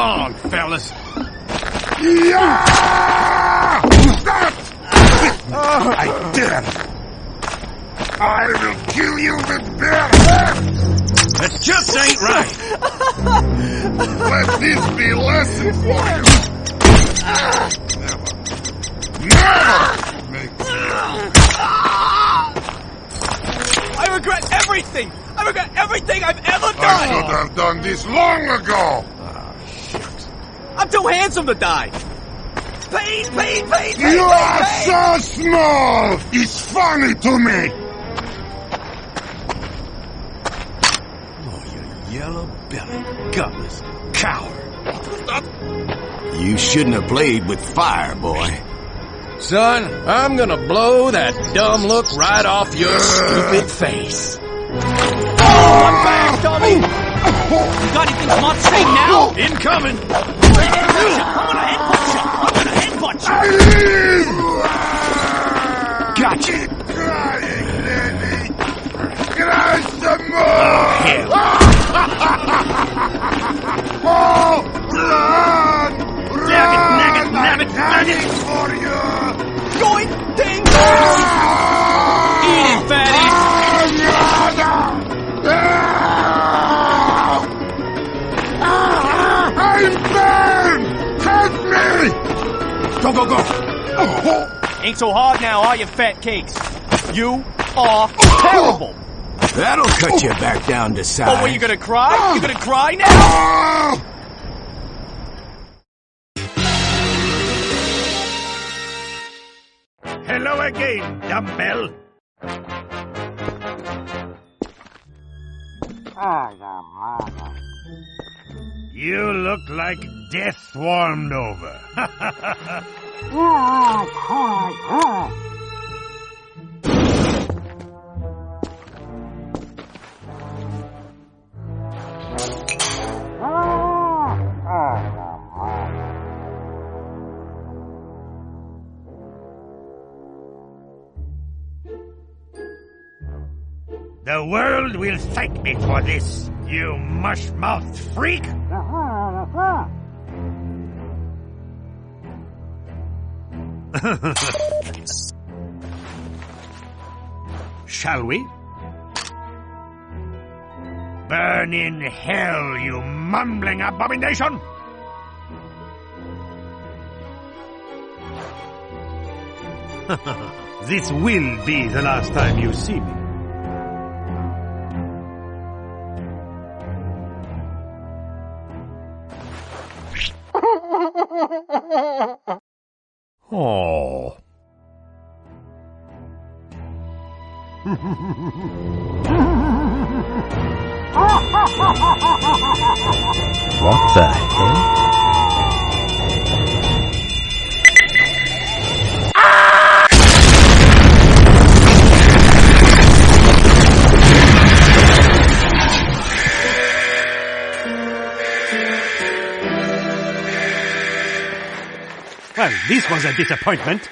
on, fellas. Yeah! I dare. I will kill you with bare hands. That just ain't right. Let this be a lesson for you. Never make I regret everything! I regret everything I've ever done! I should have done this long ago. I'm too handsome to die! Pain! You are so small! It's funny to me! Oh, you yellow-bellied, gutless coward. You shouldn't have played with fire, boy. Son, I'm gonna blow that dumb look right off your stupid face. Oh, I'm back, dummy! You got anything smart to say now? Incoming! I'm gonna headbutt you! Gotcha! Crying, Lenny! Cry some more! Hell. Oh, run! Nabbit! For you! Going ding! Eat it, fatty! I'm burned! Help me! Go! Ain't so hard now, are you, fat cakes? You are terrible! That'll cut you back down to size. Oh, were you gonna cry? You gonna cry now? Oh! Hello again, dumbbell. You look like death swarmed over. The world will thank me for this, you mush-mouthed freak! Shall we? Burn in hell, you mumbling abomination! This will be the last time you see me. Oh. What the hell? Well, this was a disappointment.